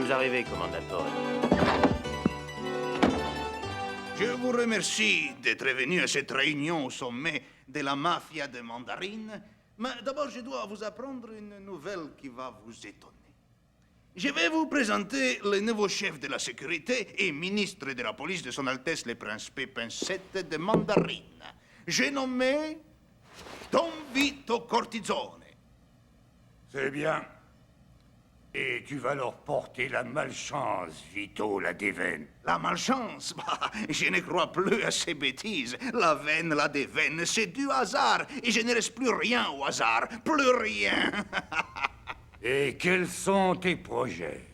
vous arrivez, commandatore? Je vous remercie d'être venu à cette réunion au sommet de la mafia de Mandarine. Mais d'abord, je dois vous apprendre une nouvelle qui va vous étonner. Je vais vous présenter le nouveau chef de la sécurité et ministre de la police de son Altesse le Prince Pépin VII de Mandarine. J'ai nommé Don Vito Cortisone. C'est bien. Et tu vas leur porter la malchance, Vito, la déveine. La malchance? Bah, je ne crois plus à ces bêtises. La veine, la déveine, c'est du hasard. Et je ne laisse plus rien au hasard. Plus rien. Et quels sont tes projets?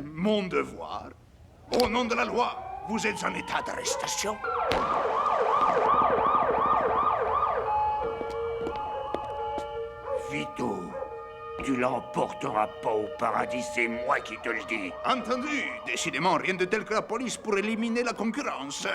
Mon devoir. Au nom de la loi, vous êtes en état d'arrestation. Vito, tu l'emporteras pas au paradis, c'est moi qui te le dis. Entendu. Décidément, rien de tel que la police pour éliminer la concurrence.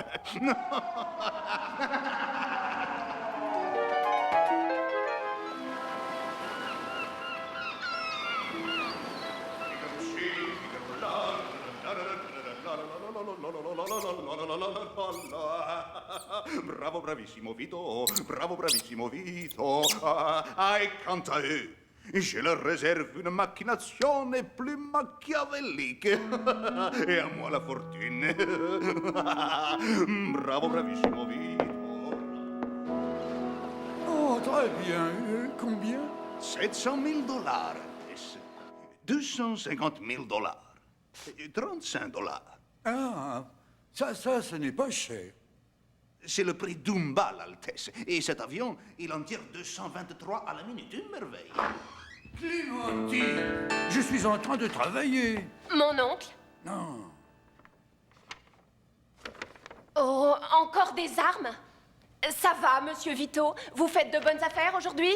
Bravo, bravissimo Vito. Bravo, bravissimo Vito. Et quant à eux, je leur réserve une machination plus machiavélique. Et à moi la fortune. Bravo, bravissimo Vito. Oh, très bien. Combien? 700 000 dollars. 250 000 dollars. 35 dollars. Ah, ça, ce n'est pas cher. C'est le prix d'une balle, Altesse. Et cet avion, il en tire 223 à la minute. Une merveille. Clémentine, je suis en train de travailler. Mon oncle? Non. Oh, encore des armes? Ça va, monsieur Vito? Vous faites de bonnes affaires aujourd'hui?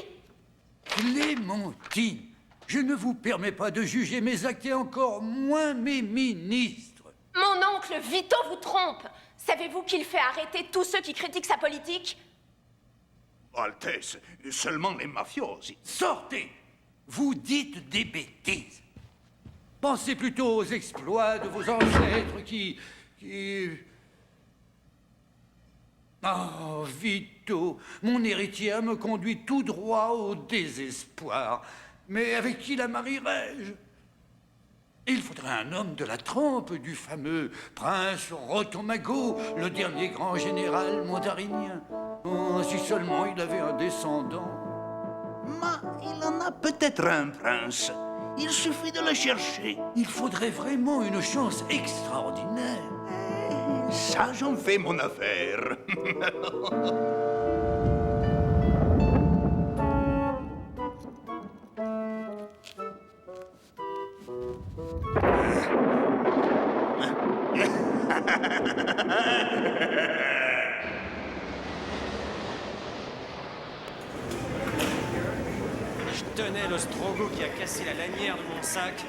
Clémentine, je ne vous permets pas de juger mes actes et encore moins mes ministres. Mon oncle Vito vous trompe. Savez-vous qu'il fait arrêter tous ceux qui critiquent sa politique? Altesse, seulement les mafiosi. Sortez! Vous dites des bêtises. Pensez plutôt aux exploits de vos ancêtres qui... Oh, Vito, mon héritière me conduit tout droit au désespoir. Mais avec qui la marierais-je? Il faudrait un homme de la trempe du fameux prince Rotomago, le dernier grand général mandarinien. Oh, si seulement il avait un descendant. Mais il en a peut-être un, prince. Il suffit de le chercher. Il faudrait vraiment une chance extraordinaire. Ça, j'en fais mon affaire. Je tenais l'ostrogo qui a cassé la lanière de mon sac.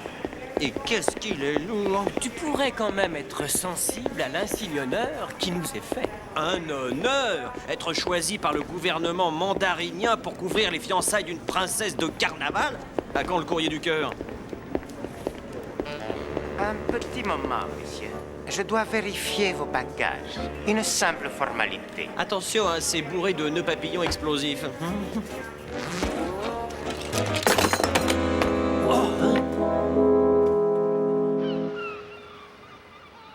Et qu'est-ce qu'il est lourd! Tu pourrais quand même être sensible à l'insigne honneur qui nous est fait. Un honneur! Être choisi par le gouvernement mandarinien pour couvrir les fiançailles d'une princesse de carnaval? À quand le courrier du cœur? Un petit moment, monsieur. Je dois vérifier vos bagages. Une simple formalité. Attention, hein, c'est bourré de nœuds papillons explosifs.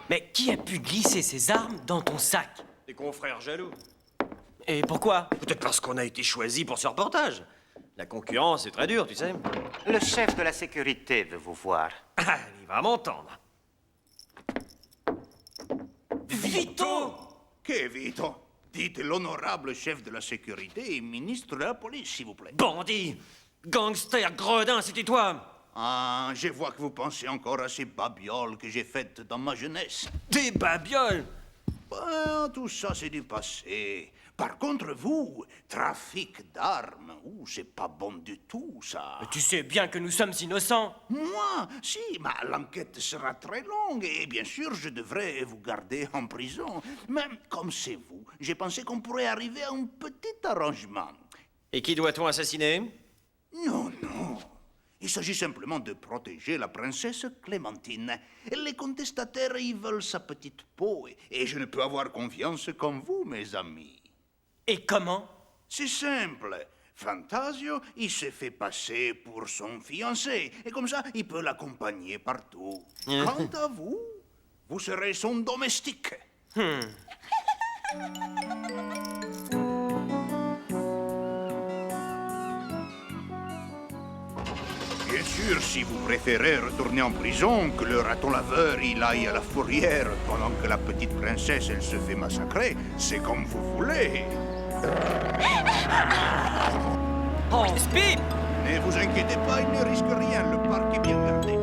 Mais qui a pu glisser ses armes dans ton sac? Des confrères jaloux. Et pourquoi? Peut-être parce qu'on a été choisi pour ce reportage. La concurrence est très dure, tu sais. Le chef de la sécurité veut vous voir. Ah, il va m'entendre. Vito! Que Vito? Dites l'honorable chef de la sécurité et ministre de la police, s'il vous plaît. Bandit! Gangster, gredin, c'était toi! Ah, je vois que vous pensez encore à ces babioles que j'ai faites dans ma jeunesse. Des babioles! Ben, tout ça, c'est du passé. Par contre, vous, trafic d'armes, c'est pas bon du tout, ça. Mais tu sais bien que nous sommes innocents. Moi, si, mais l'enquête sera très longue et bien sûr, je devrais vous garder en prison. Mais comme c'est vous, j'ai pensé qu'on pourrait arriver à un petit arrangement. Et qui doit-on assassiner? Non, non. Il s'agit simplement de protéger la princesse Clémentine. Les contestataires, ils veulent sa petite peau, et je ne peux avoir confiance qu'en vous, mes amis. Et comment? C'est simple. Fantasio, il s'est fait passer pour son fiancé, et comme ça, il peut l'accompagner partout. Quant à vous, vous serez son domestique. Bien sûr, si vous préférez retourner en prison, que le raton laveur il aille à la fourrière pendant que la petite princesse elle se fait massacrer, c'est comme vous voulez. Oh, Spip! Ne vous inquiétez pas, il ne risque rien, le parc est bien gardé.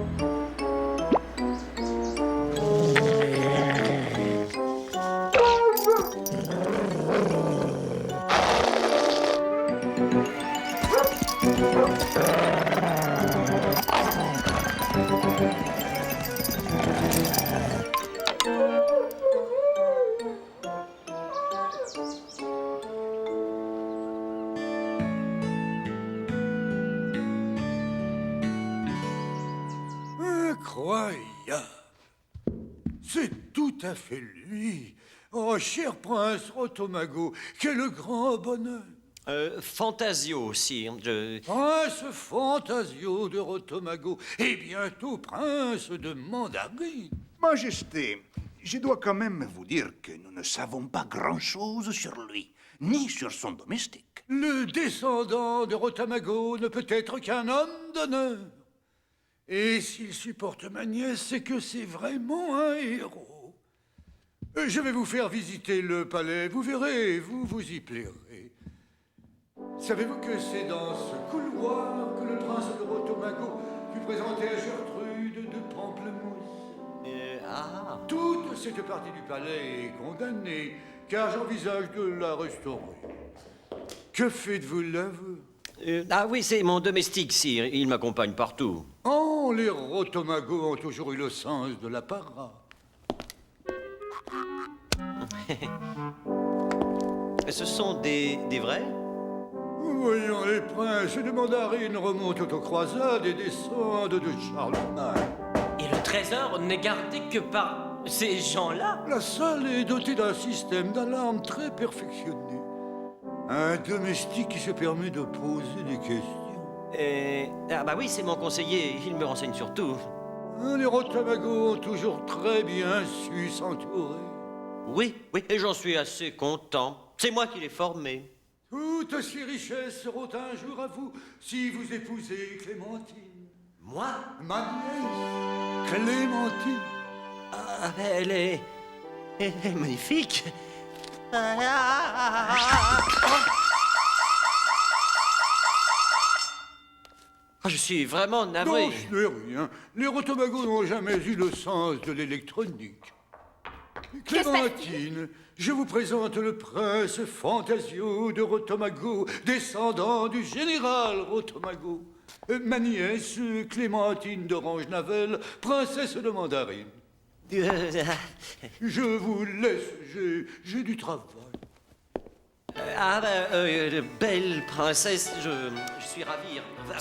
Incroyable! C'est tout à fait lui. Oh, cher prince Rotomago, quel grand bonheur! Fantasio, sire. Prince Fantasio de Rotomago et bientôt prince de Mandarine. Majesté, je dois quand même vous dire que nous ne savons pas grand-chose sur lui, ni sur son domestique. Le descendant de Rotomago ne peut être qu'un homme d'honneur. Et s'il supporte ma nièce, c'est que c'est vraiment un héros. Je vais vous faire visiter le palais, vous verrez, vous vous y plairez. Savez-vous que c'est dans ce couloir que le prince de Rotomago fut présenté à Gertrude de Pamplemousse? Toute cette partie du palais est condamnée, car j'envisage de la restaurer. Que faites-vous là, vous? Ah oui, c'est mon domestique, sire. Il m'accompagne partout. Oh, les Rotomago ont toujours eu le sens de l'apparat. Ce sont des vrais? Voyons, les princes de Mandarine remontent aux croisades et descendent de Charlemagne. Et le trésor n'est gardé que par ces gens-là? La salle est dotée d'un système d'alarme très perfectionné. Un domestique qui se permet de poser des questions. Ah bah oui, c'est mon conseiller. Il me renseigne sur tout. Les Rotomago ont toujours très bien su s'entourer. Oui, et j'en suis assez content. C'est moi qui l'ai formé. Toutes ces richesses seront un jour à vous si vous épousez Clémentine. Moi? Ma nièce, Clémentine. Ah, elle est magnifique. Je suis vraiment navré. Non, ce n'est rien. Les Rotomago n'ont jamais eu le sens de l'électronique. Clémentine, je vous présente le prince Fantasio de Rotomago, descendant du général Rotomago. Ma nièce, Clémentine d'Orange Navel, princesse de Mandarine. Je vous laisse, j'ai du travail. Belle princesse, je suis ravi. Oui,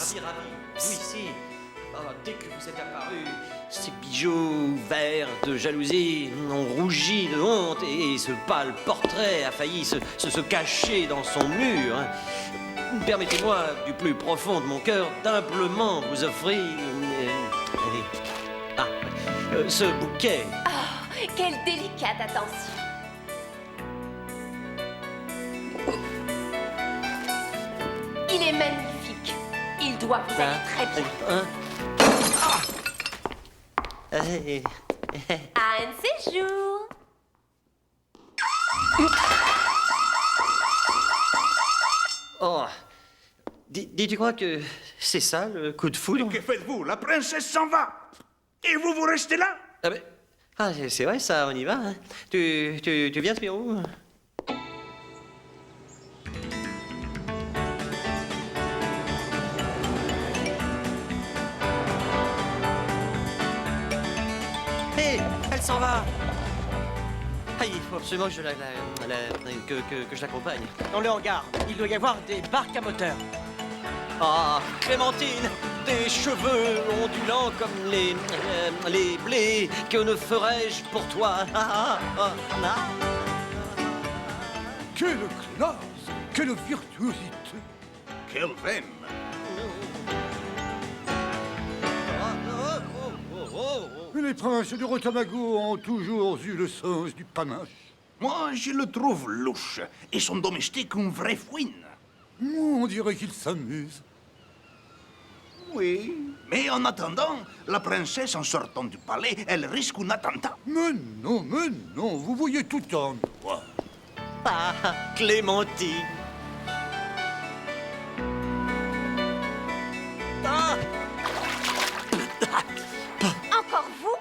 si. Dès que vous êtes apparu, ces bijoux verts de jalousie ont rougi de honte et ce pâle portrait a failli se cacher dans son mur. Permettez-moi, du plus profond de mon cœur, d'humblement vous offrir ce bouquet. Oh, quelle délicate attention. Il est magnifique. Il doit vous aller très bien. Un de ces jours. Oh, tu crois que c'est ça le coup de foudre? Que faites-vous? La princesse s'en va. Et vous, vous restez là? C'est vrai ça, on y va. Hein. Tu viens, Spirou? Hé, elle s'en va. Il faut absolument que je l'accompagne. Dans le hangar, il doit y avoir des barques à moteur. Ah, Clémentine, des cheveux ondulants comme les blés. Que ne ferais-je pour toi? Quelle classe! Quelle virtuosité! Quelle veine! Les princes de Rotamago ont toujours eu le sens du panache. Moi, je le trouve louche, et son domestique une vraie fouine. On dirait qu'ils s'amusent. Oui, mais en attendant, la princesse, en sortant du palais, elle risque un attentat. Mais non, vous voyez tout en noir. Ah, Clémentine. Ah, Encore vous?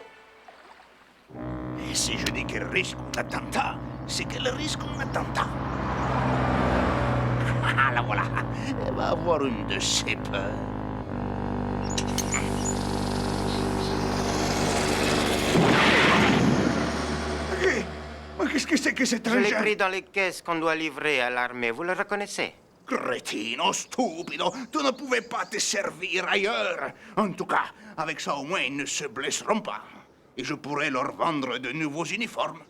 Et si je dis qu'elle risque un attentat, c'est qu'elle risque un attentat. Ah, la voilà. Elle va avoir une de ses peurs. Mais qu'est-ce que c'est que cet Je l'ai engin? pris dans les caisses qu'on doit livrer à l'armée. Vous le reconnaissez? Crétino, stupido, tu ne pouvais pas te servir ailleurs. En tout cas, avec ça au moins, ils ne se blesseront pas. Et je pourrai leur vendre de nouveaux uniformes.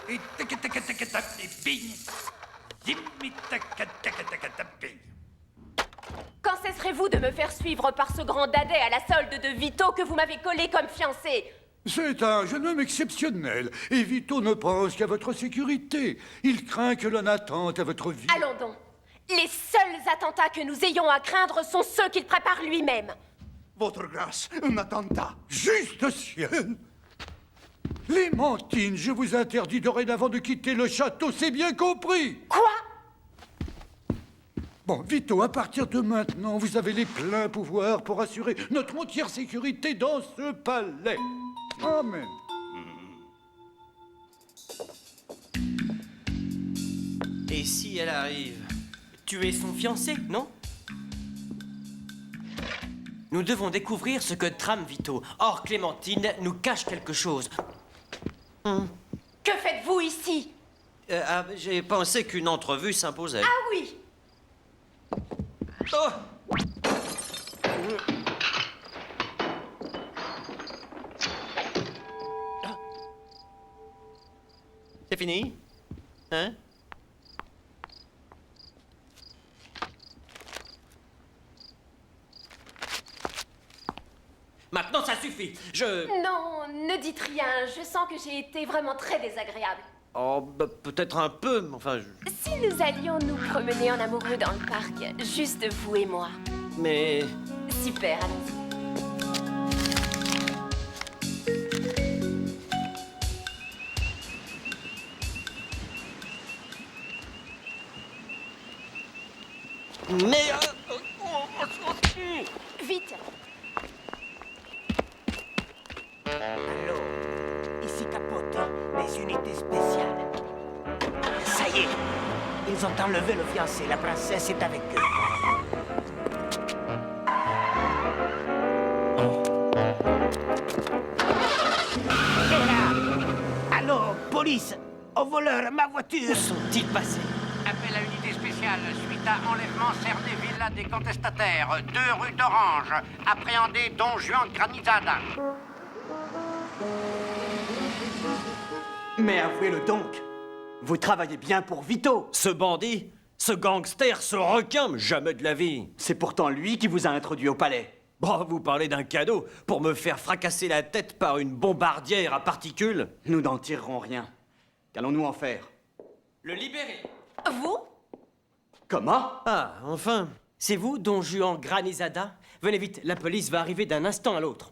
Et tac-tac-tac-tac-tac-bing. Zimmi-tac-tac-tac-tac-bing. Quand cesserez-vous de me faire suivre par ce grand dadais à la solde de Vito que vous m'avez collé comme fiancé? C'est un jeune homme exceptionnel, et Vito ne pense qu'à votre sécurité. Il craint que l'on attente à votre vie. Allons donc. Les seuls attentats que nous ayons à craindre sont ceux qu'il prépare lui-même. Votre grâce, un attentat. Juste ciel! Clémentine, je vous interdis dorénavant de quitter le château, c'est bien compris! Quoi? Bon, Vito, à partir de maintenant, vous avez les pleins pouvoirs pour assurer notre entière sécurité dans ce palais. Amen. et si elle arrive? Tu es son fiancé, non? Nous devons découvrir ce que trame Vito. Or, Clémentine nous cache quelque chose. Que faites-vous ici? J'ai pensé qu'une entrevue s'imposait. Ah oui! Oh! C'est fini? Hein? Maintenant, ça suffit. Non, ne dites rien. Je sens que j'ai été vraiment très désagréable. Oh, bah, peut-être un peu, mais enfin... Si nous allions nous promener en amoureux dans le parc, juste vous et moi. Mais... Super, allons-y. Mais... Vite! Allô, ici Capote, les unités spéciales. Ça y est, ils ont enlevé le fiancé, la princesse est avec eux. Et là! Allô, police! Au voleur, ma voiture! Où sont-ils passés? Appel à unité spéciale suite à enlèvement cerné Villa des contestataires, 2 rue d'Orange. Appréhendé Don Juan Granizada. Mais avouez-le donc, vous travaillez bien pour Vito. Ce bandit, ce gangster, ce requin, jamais de la vie. C'est pourtant lui qui vous a introduit au palais. Bon, vous parlez d'un cadeau pour me faire fracasser la tête par une bombardière à particules? Nous n'en tirerons rien. Qu'allons-nous en faire? Le libérer. Vous? Comment? Ah, enfin. C'est vous, Don Juan Granizada? Venez vite, la police va arriver d'un instant à l'autre.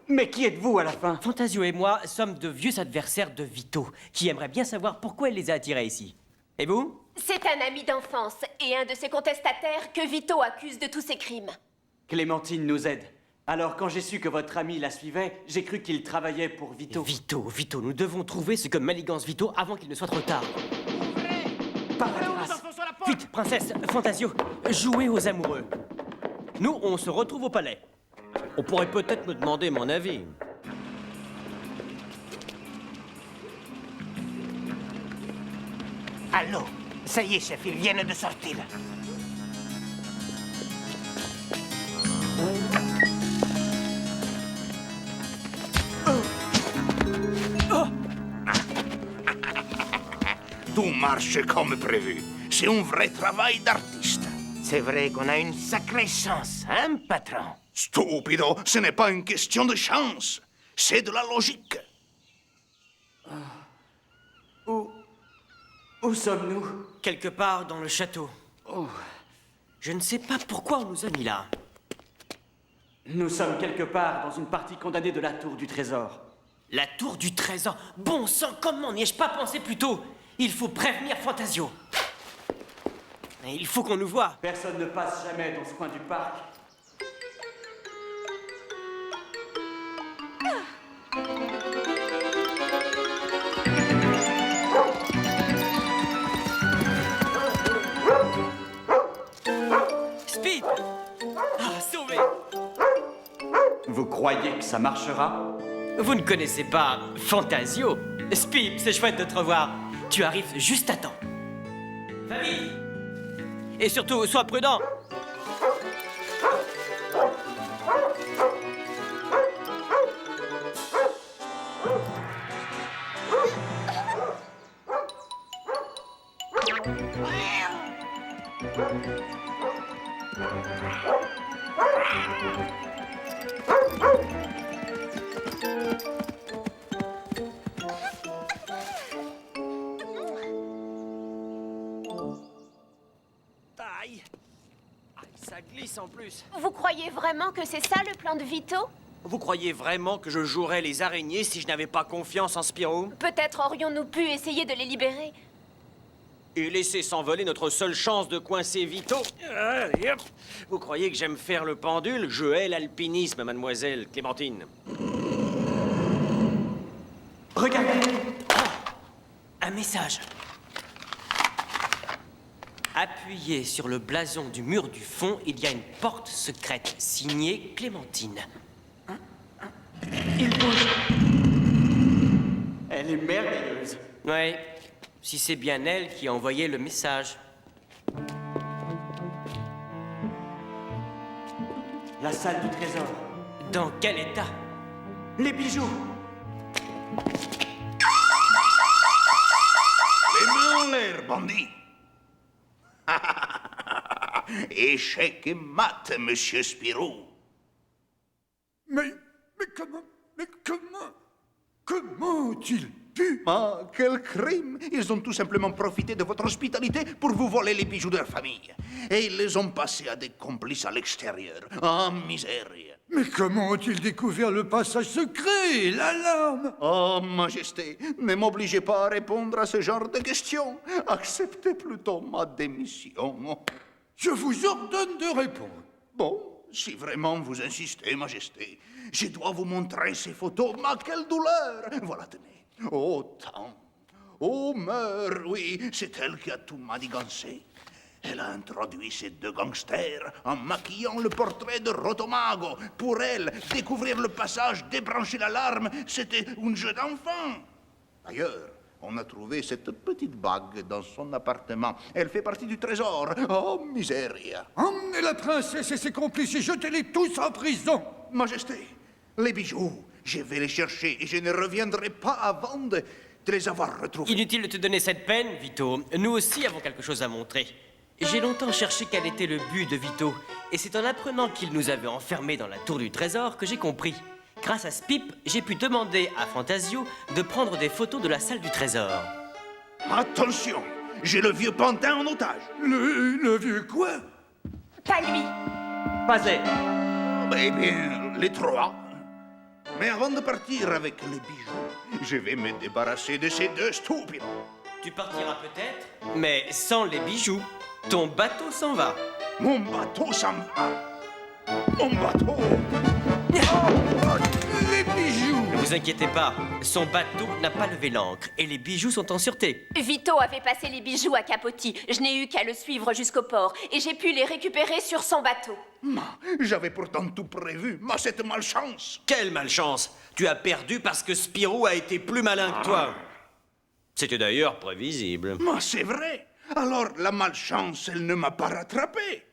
Mais qui êtes-vous à la fin? Fantasio et moi sommes de vieux adversaires de Vito, qui aimerait bien savoir pourquoi il les a attirés ici. Et vous? C'est un ami d'enfance et un de ses contestataires que Vito accuse de tous ses crimes. Clémentine nous aide. Alors quand j'ai su que votre ami la suivait, j'ai cru qu'il travaillait pour Vito. Vito, nous devons trouver ce que manigance Vito avant qu'il ne soit trop tard. Par la grâce. Vite, princesse, Fantasio, jouez aux amoureux. Nous, on se retrouve au palais. On pourrait peut-être me demander mon avis. Allô, ça y est, chef, ils viennent de sortir. tout marche comme prévu. C'est un vrai travail d'artiste. C'est vrai qu'on a une sacrée chance, hein, patron? Stupido, ce n'est pas une question de chance. C'est de la logique. Où sommes-nous? Quelque part dans le château. Oh, Je ne sais pas pourquoi on nous a mis là. nous sommes quelque part dans une partie condamnée de la tour du trésor. La tour du trésor. Bon sang, comment n'y ai-je pas pensé plus tôt? Il faut prévenir Fantasio. Et il faut qu'on nous voie. Personne ne passe jamais dans ce coin du parc. Speed! Ah, sauvé! Vous croyez que ça marchera? Vous ne connaissez pas Fantasio? Speed, c'est chouette de te revoir. Tu arrives juste à temps. Va vite! Et surtout, sois prudent! Aïe! Aïe, ça glisse en plus. Vous croyez vraiment que c'est ça le plan de Vito? Vous croyez vraiment que je jouerais les araignées si je n'avais pas confiance en Spirou? Peut-être aurions-nous pu essayer de les libérer. Et laisser s'envoler notre seule chance de coincer Vito? Allez, hop. Vous croyez que j'aime faire le pendule? Je hais l'alpinisme, mademoiselle Clémentine. Regardez! Un message. Appuyé sur le blason du mur du fond, il y a une porte secrète signée Clémentine. Il bouge! Elle est merveilleuse. Ouais, si c'est bien elle qui a envoyé le message. La salle du trésor. Dans quel état? Les bijoux! Les mains en l'air, bandit. Échec et mat, monsieur Spirou. Mais comment ont-ils pu? Ah, quel crime! Ils ont tout simplement profité de votre hospitalité pour vous voler les bijoux de leur famille. Et ils les ont passés à des complices à l'extérieur. Ah, misère! Mais comment ont-ils découvert le passage secret, l'alarme? Oh, Majesté, ne m'obligez pas à répondre à ce genre de questions. Acceptez plutôt ma démission. Je vous ordonne de répondre. Bon, si vraiment vous insistez, Majesté, je dois vous montrer ces photos. Mais quelle douleur! Voilà, tenez. Oh, tant. Oh, meurt, oui, c'est elle qui a tout manigancé. Elle a introduit ces deux gangsters en maquillant le portrait de Rotomago. Pour elle, découvrir le passage, débrancher l'alarme, c'était un jeu d'enfant. D'ailleurs, on a trouvé cette petite bague dans son appartement. Elle fait partie du trésor. Oh, miséria. Emmenez la princesse et ses complices et jetez-les tous en prison. Majesté, les bijoux, je vais les chercher et je ne reviendrai pas avant de les avoir retrouvés. Inutile de te donner cette peine, Vito. Nous aussi avons quelque chose à montrer. J'ai longtemps cherché quel était le but de Vito, et c'est en apprenant qu'il nous avait enfermés dans la tour du trésor que j'ai compris. Grâce à Spip, j'ai pu demander à Fantasio de prendre des photos de la salle du trésor. Attention, j'ai le vieux pantin en otage. Le vieux quoi? Pas lui. Pas elle. Eh bien, les trois. Mais avant de partir avec les bijoux, je vais me débarrasser de ces deux stupides. Tu partiras peut-être, mais sans les bijoux. Ton bateau s'en va. Mon bateau s'en va. Mon bateau. Les bijoux! Ne vous inquiétez pas, son bateau n'a pas levé l'ancre et les bijoux sont en sûreté. Vito avait passé les bijoux à Capote. Je n'ai eu qu'à le suivre jusqu'au port et j'ai pu les récupérer sur son bateau. J'avais pourtant tout prévu, mais cette malchance. Quelle malchance! Tu as perdu parce que Spirou a été plus malin que toi. C'était d'ailleurs prévisible. Mais c'est vrai. Alors la malchance, elle ne m'a pas rattrapé.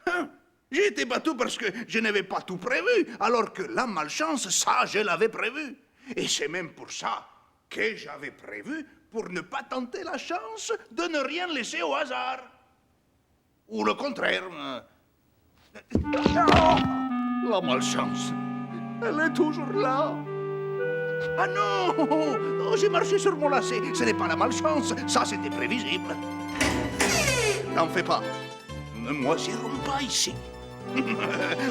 Hein? J'ai été battu parce que je n'avais pas tout prévu, alors que la malchance, ça, je l'avais prévu. Et c'est même pour ça que j'avais prévu pour ne pas tenter la chance de ne rien laisser au hasard. Ou le contraire. Oh, la malchance. Elle est toujours là. Ah non, oh, j'ai marché sur mon lacet. Ce n'est pas la malchance, ça c'était prévisible. N'en fais pas. Ne moisirons pas ici.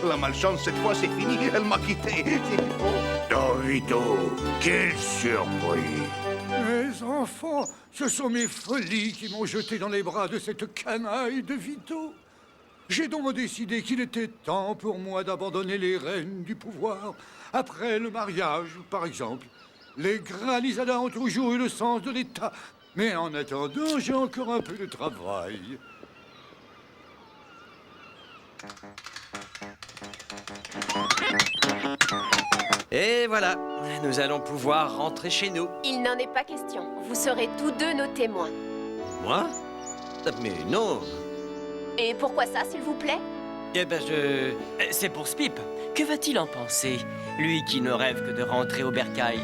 La malchance, cette fois, c'est fini. Elle m'a quitté. Oh, Vito, quelle surprise! Mes enfants, ce sont mes folies qui m'ont jeté dans les bras de cette canaille de Vito. J'ai donc décidé qu'il était temps pour moi d'abandonner les rênes du pouvoir. Après le mariage, par exemple. Les Granizadas ont toujours eu le sens de l'État. Mais en attendant, j'ai encore un peu de travail. Et voilà, nous allons pouvoir rentrer chez nous. Il n'en est pas question. Vous serez tous deux nos témoins. Moi? Mais non. Et pourquoi ça, s'il vous plaît? Eh ben, c'est pour Spip. Que va-t-il en penser? Lui qui ne rêve que de rentrer au bercail.